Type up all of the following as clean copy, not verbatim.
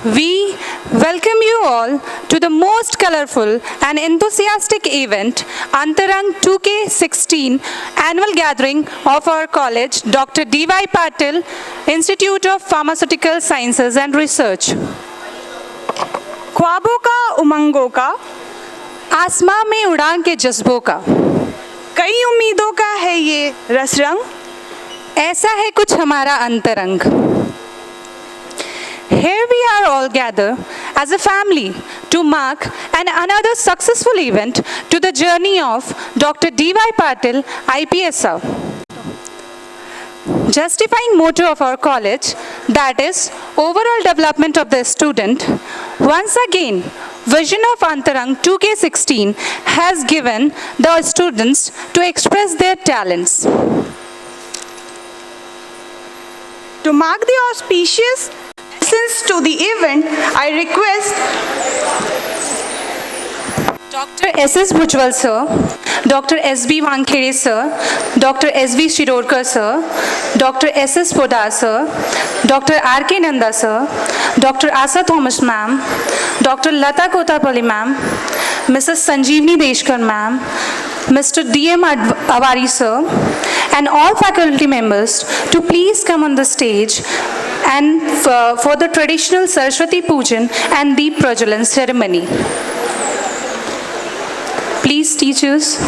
We welcome you all to the most colorful and enthusiastic event, Antarang 2K16 annual gathering of our college, Dr. D.Y. Patil, Institute of Pharmaceutical Sciences and Research. ख्वाबों का उमंगों का, आसमां में उड़ान के जज्बों का, कई उम्मीदों का है ये रसरंग, ऐसा है कुछ हमारा अंतरंग. Here we are all gathered as a family to mark another successful event to the journey of Dr. D.Y. Patil, IPSR. Justifying motto of our college, that is overall development of the student. Once again, vision of Antarang 2K16 has given the students to express their talents. To mark the auspicious essence to the event, I request Dr. S.S. Bhujwal sir, Dr. S.B. Wankhede sir, Dr. S.V. Shirorkar sir, Dr. S.S. Podar sir, Dr. R.K. Nanda sir, Dr. Asa Thomas ma'am, Dr. Lata Kotapalli ma'am, Mrs. Sanjeevni Deshkar ma'am, Mr. D.M. Avari sir, and all faculty members to please come on the stage and for the traditional Saraswati Pujan and Deep Prajalan ceremony. Please, teachers.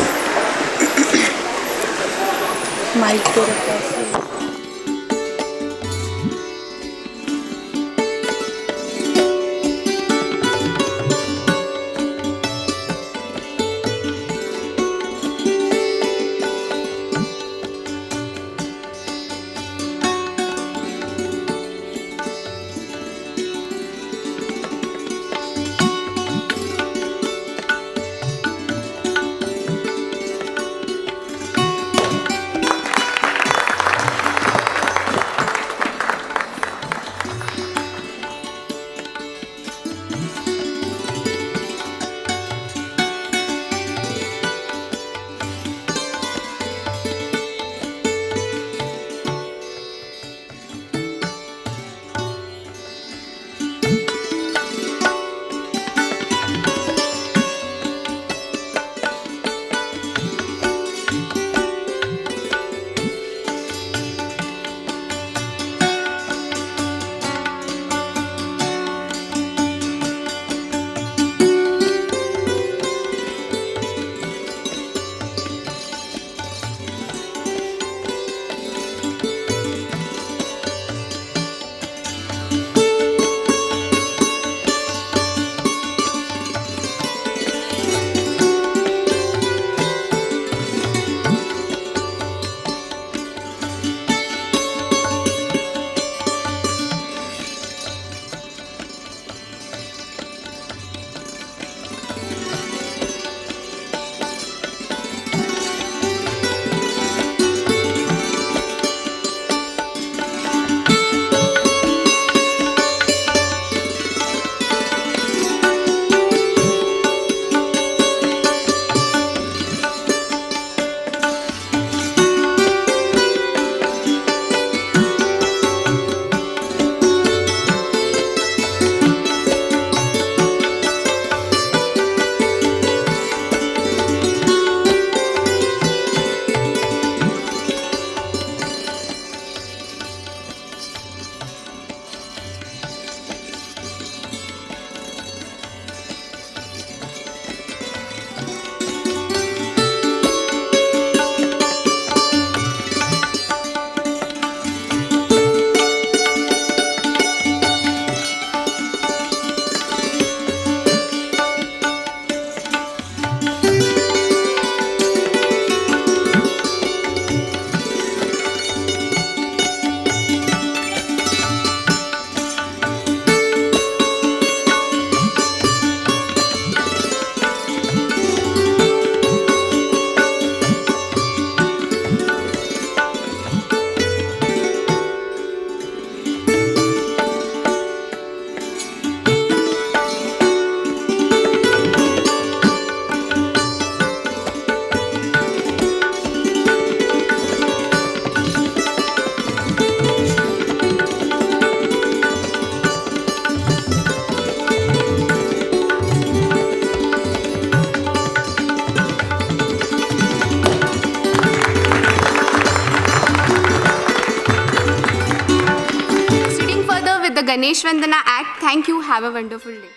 Ganesh Vandana Act. Thank you. Have a wonderful day.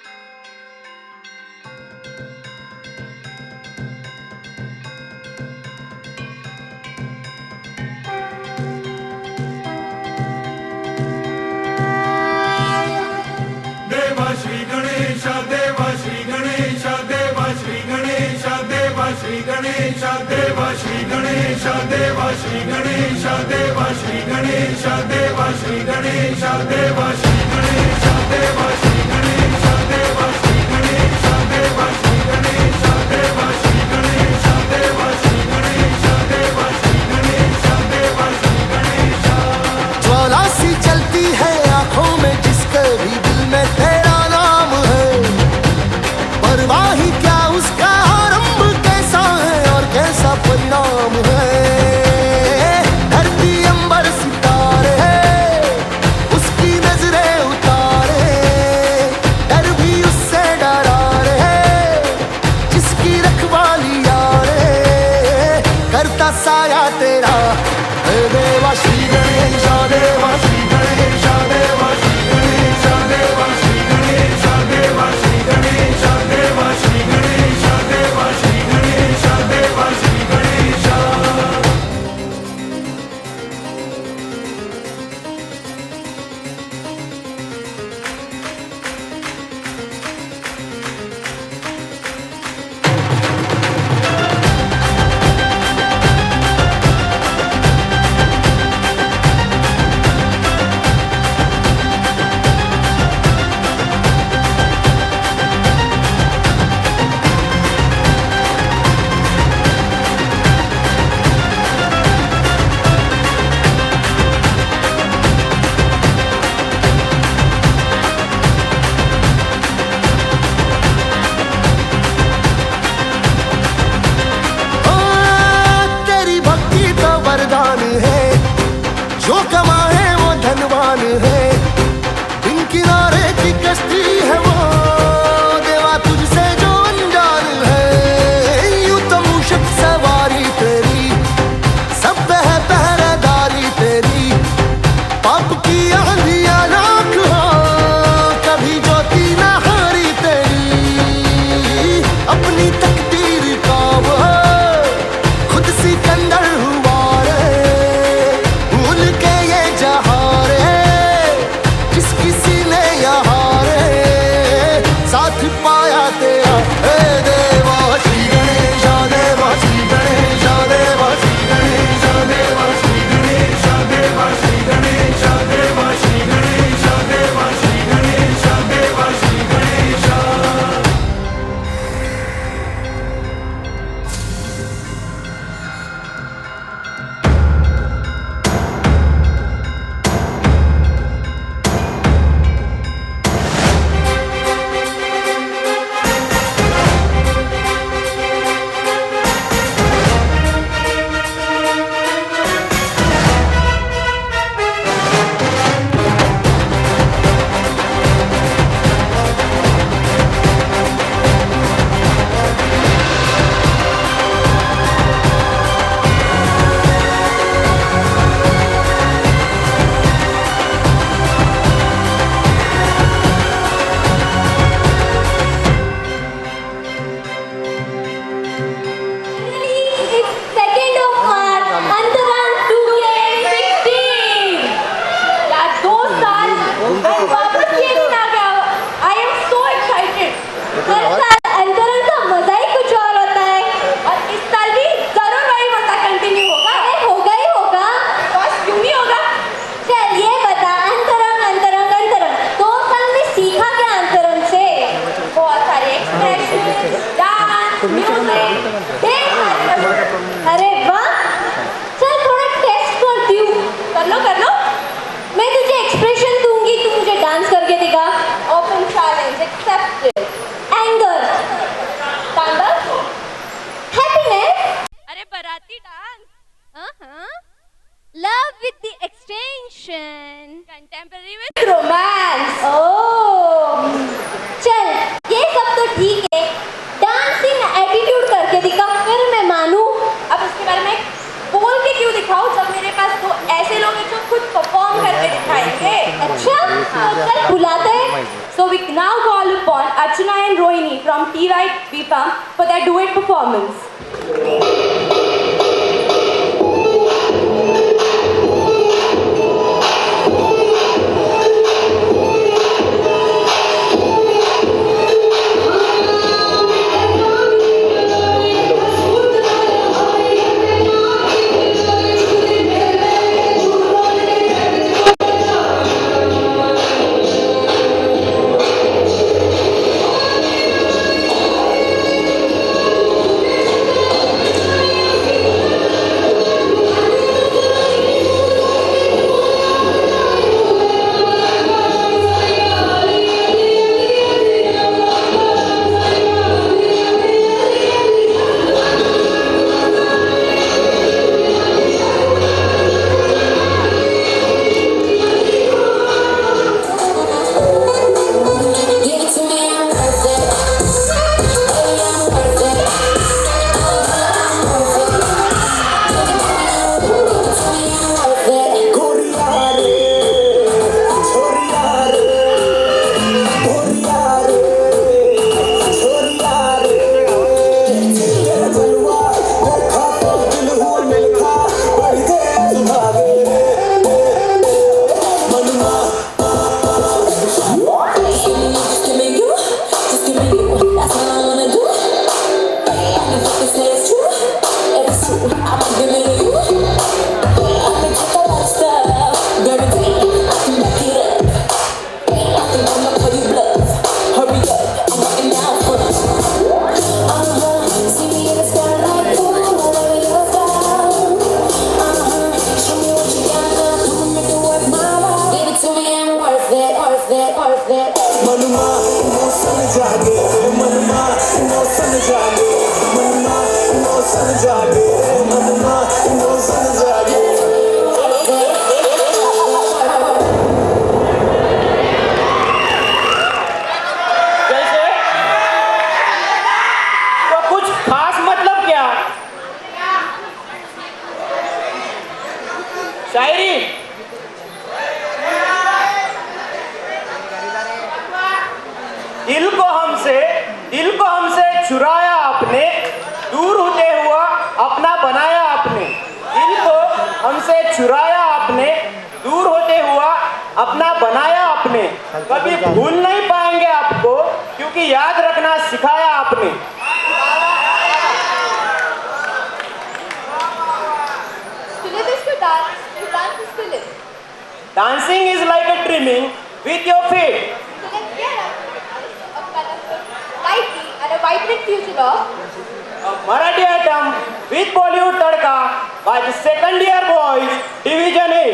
Deva Shri Ganesha, Deva Shri Ganesha, Deva Shri Ganesha, Deva Shri Ganesha, Deva Shri Ganesha, Deva Shri Ganesha, Deva Shri Ganesha, Deva Shri Ganesha, Deva Shri Ganesha, Deva Shri Ganesha, Deva Shri Ganesha, Deva Shri Ganesha, Deva Shri Ganesha, Deva Shri Ganesha, Deva Shri Ganesha, Deva Shri Ganesha. ज्वाला सी चलती है आंखों में जिसके भी दिल में तेरा नाम है, परवाह ही क्या उसका आरंभ कैसा है और कैसा परिणाम है। धरती अंबर सितारे उसकी नजरें उतारे, डर भी उससे डरा रे जिसकी रखवाली यारे, करता साया तेरा हे देवा श्री गणेशा, देवा श्री गणेशा, देवा श्री गणेशा, देवा श्री गणेशा, देवा श्री गणेशा, देवा श्री गणेशा, देवा श्री गणेशा, देवा श्री गणेशा। तेरी भक्ति तो वरदान है, जो कमाए वो धनवान है, बिन किनारे की कश्ती है वो देवा तुझसे जो अनजान है। यूं तो मूषक सवारी तेरी, सब पे है पहरेदारी तेरी, पाप की आंधियां लाख हो कभी ज्योति न हारी तेरी, अपनी तकदीर का वो खुद सिकंदर हुआ रे, भूल के ये जहां रे जिस किसी ने यहाँ रे साथ पाया तेरा। हे देवा श्री गणेशा, देवा श्री गणेशा, देवा श्री गणेशा, देवा श्री गणेशा, देवा श्री गणेशा, देवा श्री गणेशा, देवा श्री गणेशा, देवा श्री गणेशा। अरे वाह, चल थोड़ा टेस्ट करती हूँ। कर लो, मैं तुझे एक्सप्रेशन दूंगी, तू मुझे डांस करके दिखा। Open challenge accepted. एंगर, तांडव, हैप्पीनेस, अरे बराती dance, love with the extension, contemporary with romance. Oh, चल ये सब तो ठीक है, डांसिंग एटीट्यूड करके दिखा, फिर मैं मानूं। अब इसके बारे में बोल के क्यों दिखाओ जब मेरे पास तो ऐसे लोग हैं जो खुद परफॉर्म करके दिखाएंगे। अच्छा, चल बुलाते हैं. So we now call upon Archana and Rohini from T-Right BPAM for their duet performance. शायरी दिल को हमसे चुराया आपने, दूर होते हुआ अपना बनाया आपने। दिल को हमसे चुराया आपने, दूर होते हुआ अपना बनाया आपने। कभी भूल नहीं पाएंगे आपको, क्योंकि याद रखना सिखाया आपने। Dancing is like a dreaming with your feet. So let's get a colorful, lively and a vibrant future of a Marathi item with Bollywood tadka by the second year boys, Division A.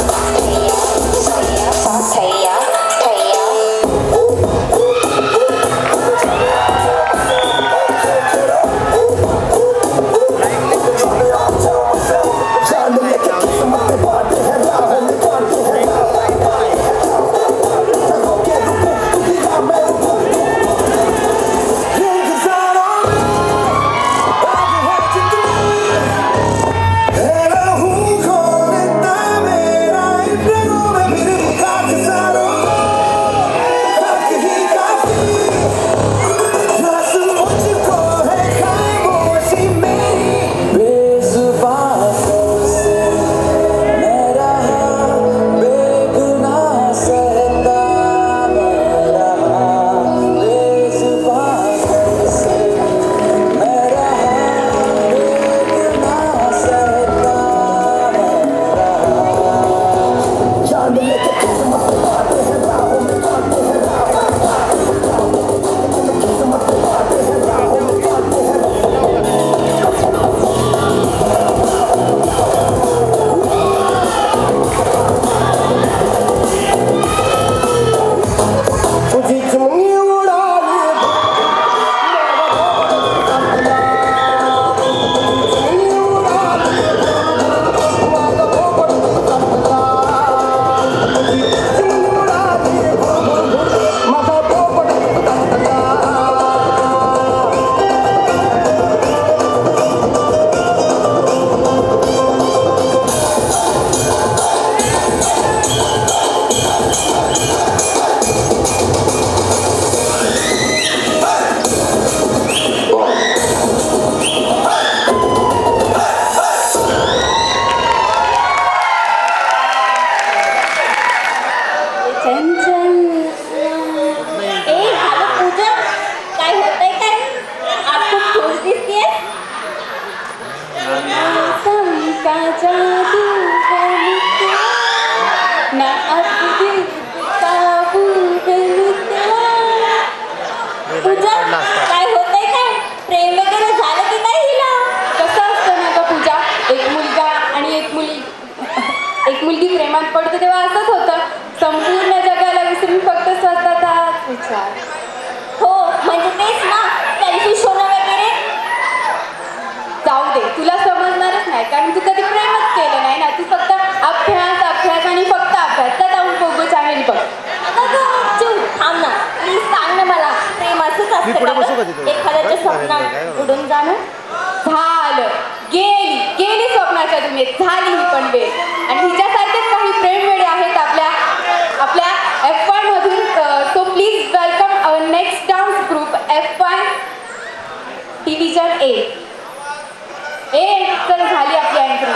Thank you. विचार. हो म्हणजे तेच ना, selfish होणं वगैरे. जाऊ दे, तुला समजणारच नाही कारण तू कधी प्रेमच केलं नाही ना. तू फक्त अभ्यास अभ्यास आणि फक्त अभ्यास. तर जाऊन पोगो चॅनेल बघ. अगं चूप थांब ना, प्लीज सांग ना मला, प्रेम असंच असतं का गं? एखाद्याच्या स्वप्नात उडून जाणं. झालं, गेली स्वप्नाच्या दुनियेत. झाली ही पण वेळ. आणि हिच्यासारखेच काही प्रेम वेळे आहेत आपल्या F1 मधून. So please welcome our next dance group F1 division A. तर झाली आपली एंट्री.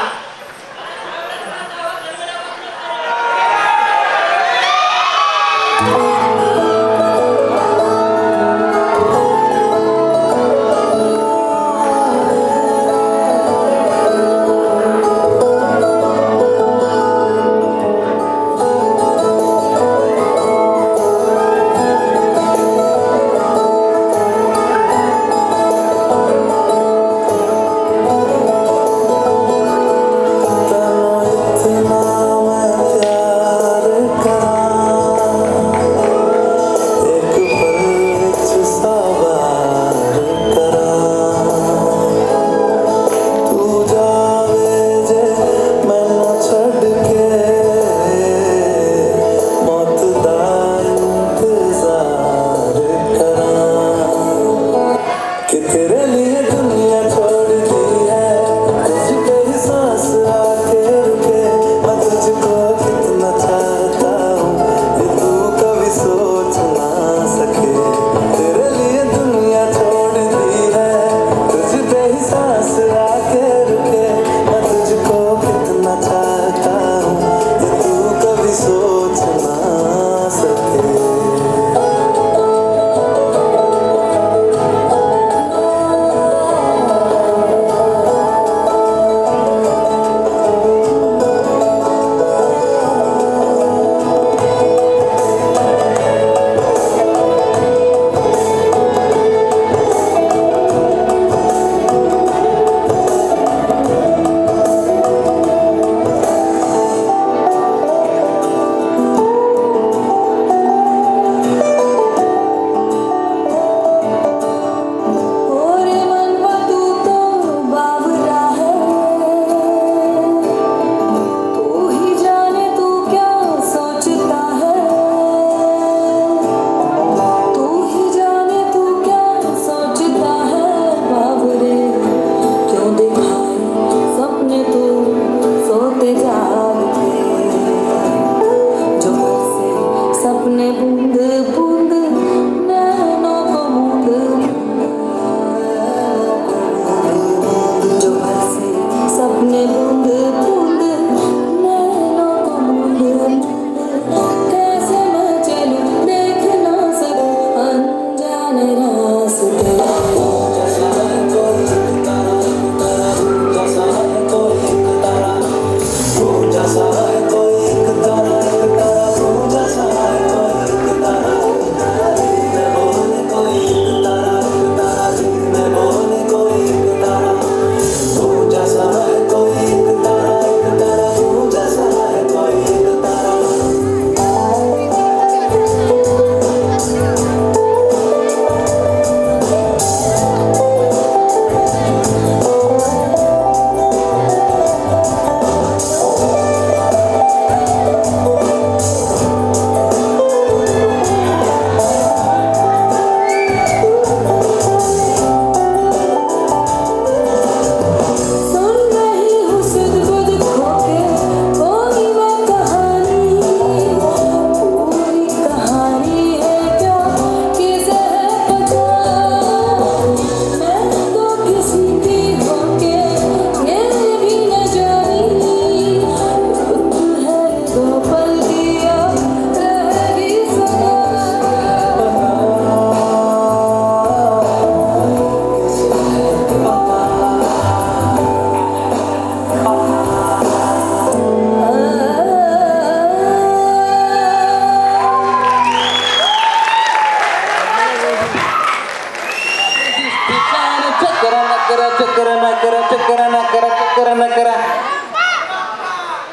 करा।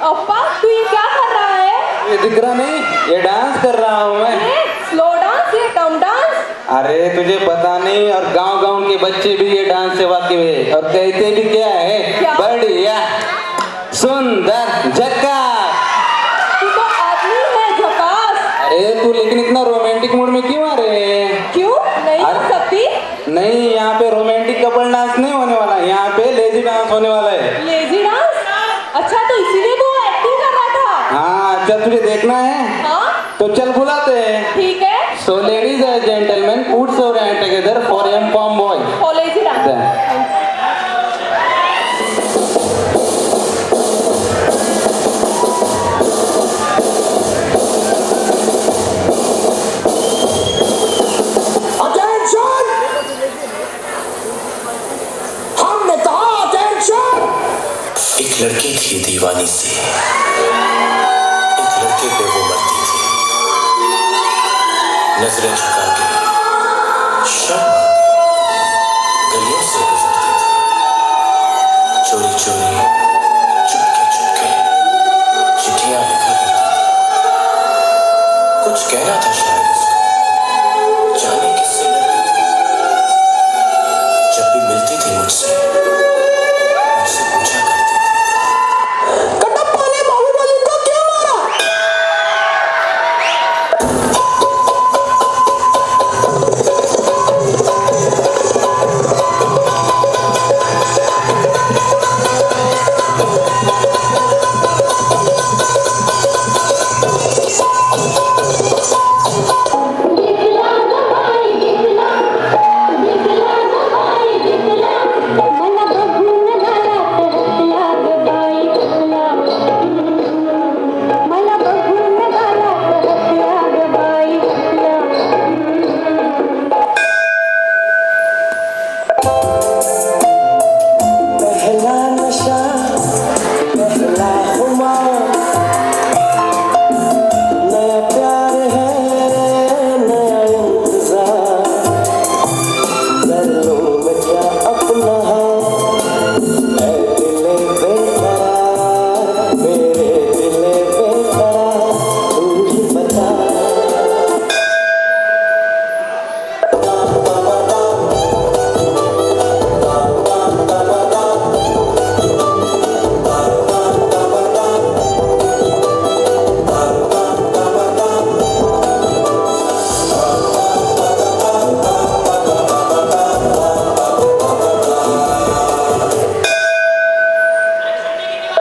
अप्पा तू ये क्या कर रहा है? ये दिख रहा नहीं, ये डांस कर रहा हूँ मैं। स्लो डांस, ये टर्म डांस? अरे तुझे पता नहीं, और गांव गांव के बच्चे भी ये डांस से वाकिफ है और कहते भी क्या है, क्या? बढ़िया, सुंदर, झक्कास। तू तो आदमी है झकास। अरे तू लेकिन इतना रोमांटिक मूड में क्यों आ रहे हैं? क्यों नहीं हो अरे- सकती? नहीं, यहाँ पे रोमांटिक कपल डांस नहीं होने वाला, यहाँ पे लेजी डांस होने वाला है। Lazy dance? अच्छा, तो इसीलिए वो एक्टिंग कर रहा था? हाँ, अच्छा तुझे देखना है हाँ तो चल बुलाते हैं। ठीक है, So ladies and gentlemen, put your hand together for M-Pom boy. और लेजी डांस। अटेंशन, हमने कहा अटेंशन। एक लड़की थी दीवानी सी, एक लड़के पे वो मरती थी, नजरें झुका के शर्म गलियों से गुजरती थी, चोरी चोरी चुपके चुपके चिट्ठियां लिखा करती थी। कुछ कहना था शायद उसको, जाने किससे लड़ती थी। जब भी मिलती थी मुझसे पूछा करती थी, कटप्पा ने बाहुबली को क्यों मारा? पहला नशा, पहला खुमार, नया प्यार है, नया इंतजार, कर लूं मैं क्या अपना है दिले बेकरार, मेरे दिले बेकरार, तू ही बता।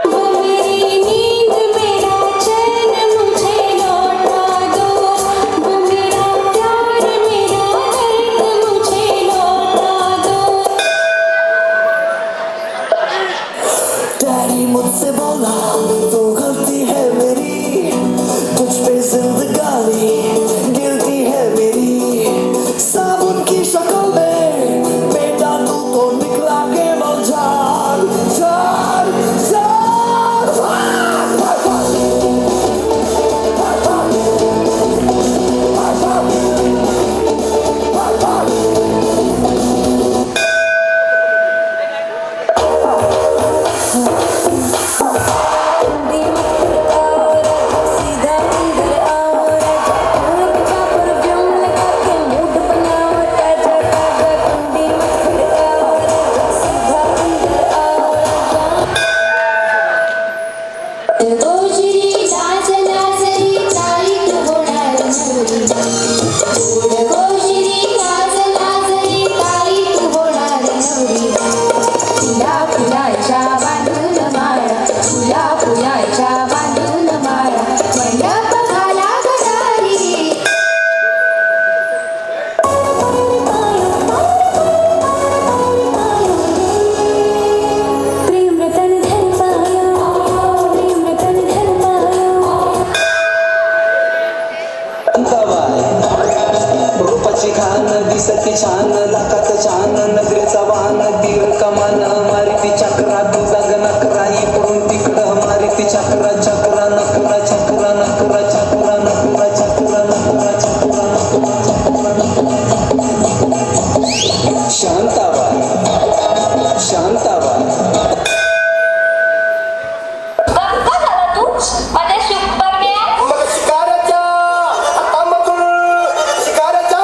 मेरी नींद मेरा चैन मुझे लौटा दो, वो मेरा प्यार मेरा दर्द मुझे लौटा दो। डैडी मुझसे बोला तो गलती है मेरी, तुझ पे जिंदगानी गिरती है मेरी, साबुन की शक्ल में बेटा तू तो निकला केवल जान जान जान। सीधा अंदर आओ राजा, अच्छा परफ्यूम लगा के मूड बनाओ ताजा ताजा, कुंडी में खड़काओ राजा, सीधा अंदर आओ राजा। गोश्री लाज लाजरी तारीख होणार नवरी, गोश्री लाज लाजरी तारीख होणार नवरी, फुला फुलाच्या बांधून माळा, फुला फुलाच्या बांधून माळा, मंडप घाला गटारी। प्रेम रतन धन पायो, प्रेम रतन धन पायो। रूपाची खान दिसती छान, लाखात छान नजरेचा वाहन, तीर कमान मारिती चक्रा, तुझा नकरा इकडून तिकडं मारिती चक्रा, चक्रा नकरा चक्रा नकरा चक्रा नकरा चक्रा नकरा चक्रा नकरा। शांताबाई शांताबाई गप्पा झाला तू माझ्या शुभम्या. मग शिकाराच्या हातामधून शिकाराच्या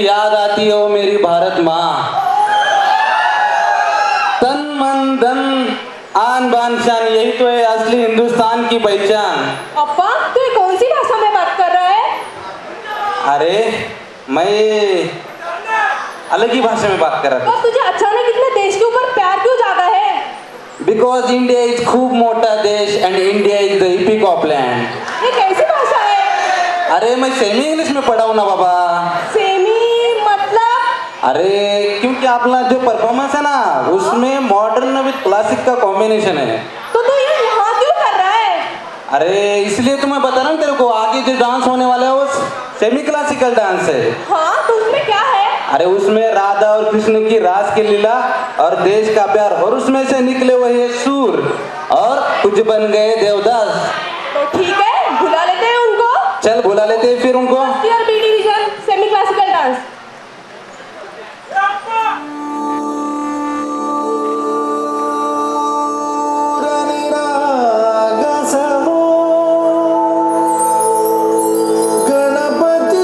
याद आती है वो मेरी भारत माँ। तन मन धन आन बान शान, यही तो है असली हिंदुस्तान की पहचान। अप्पा तू ये कौन सी भाषा में बात कर रहा है? अरे मैं अलग ही भाषा में बात कर रहा था। तो तुझे अचानक इतने देश के ऊपर प्यार क्यों जागा है? बिकॉज इंडिया इज खूब मोटा देश and India is the EPIC of land. ये कैसी भाषा है? अरे मैं सेमी इंग्लिश में पढ़ा हूँ ना बाबा। सेमी मतलब? अरे क्योंकि अपना जो परफॉर्मेंस है ना उसमें मॉडर्न विद क्लासिक का कॉम्बिनेशन है। तो तू ये यहाँ क्यों कर रहा है? अरे इसलिए तो मैं बता रहा हूँ तेरे को, आगे जो डांस होने वाला है वो सेमी क्लासिकल डांस है। हाँ तो उसमें क्या है? अरे उसमें राधा और कृष्ण की रास की लीला और देश का प्यार, और उसमें से निकले हुए सूर और कुछ बन गए देवदास। तो ठीक है बुला लेते हैं उनको। चल बुला लेते हैं फिर उनको। Year B division semi classical dance. Ganpati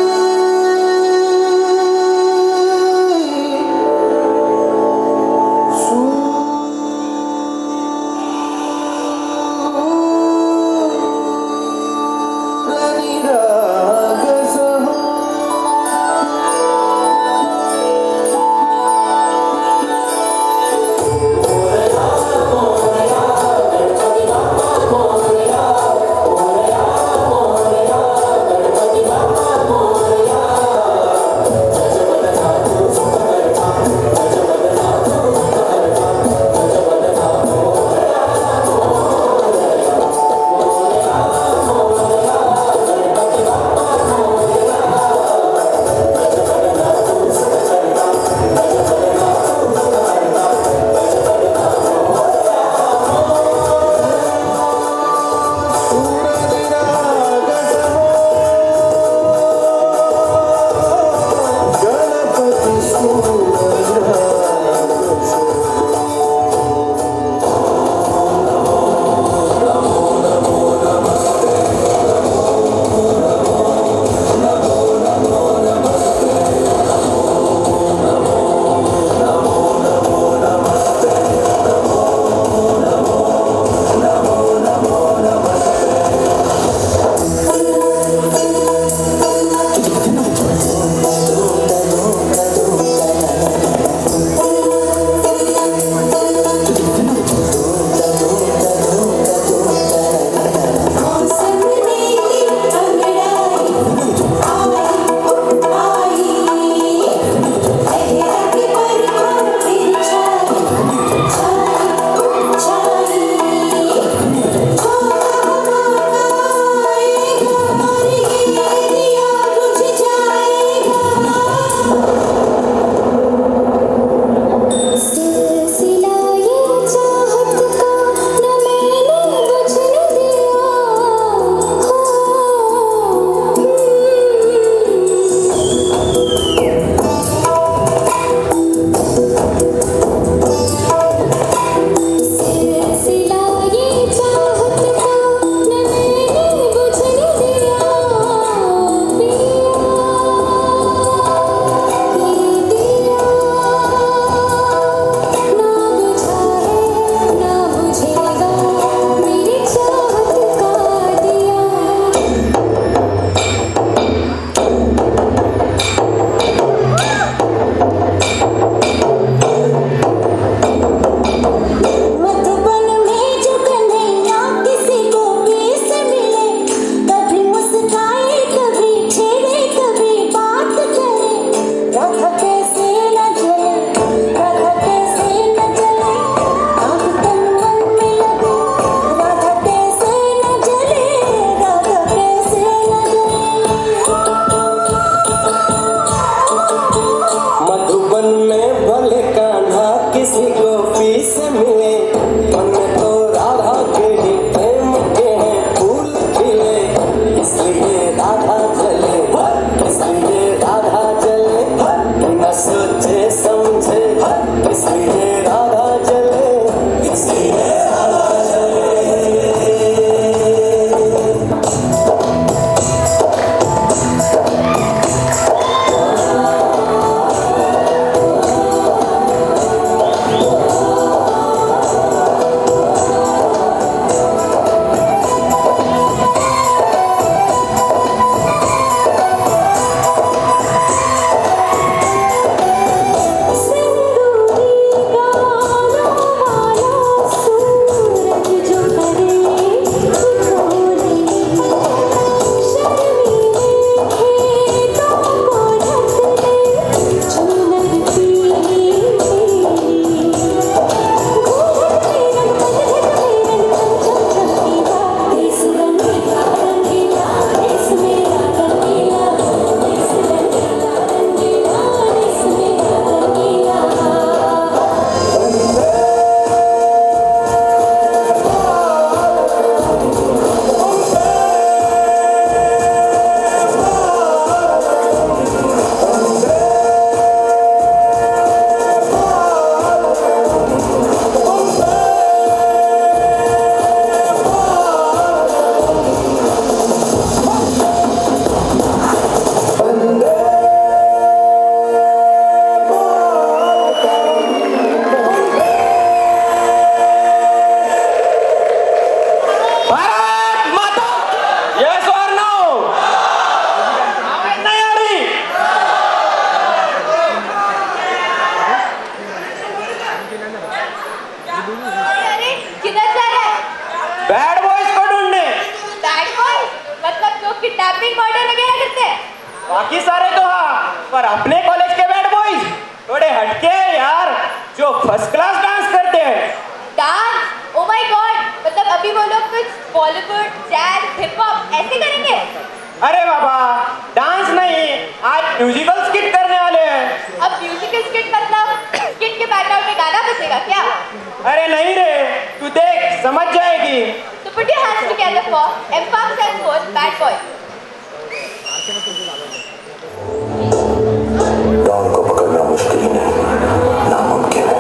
bad boys को ढूंढने। बैड बॉय मतलब जो किडनैपिंग मर्डर वगैरह करते हैं। बाकी सारे तो हाँ, पर अपने कॉलेज के बैड बॉयज थोड़े हटके हैं यार, जो फर्स्ट क्लास डांस करते हैं। डांस, ओ माय गॉड, मतलब अभी वो लोग कुछ बॉलीवुड, जैज, हिप हॉप ऐसे करेंगे। अरे बाबा, डांस नहीं, आज म्यूजिकल स्किट करने वाले हैं। अब म्यूजिकल स्किट मतलब स्किट के बैकग्राउंड में गाना बजेगा क्या? अरे नहीं रे, तू देख समझ जाएगी। तो put your hands together for M-Pop and for Bad Boy. Don को पकड़ना मुश्किल ही नहीं, नामुमकिन है।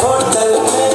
होटल में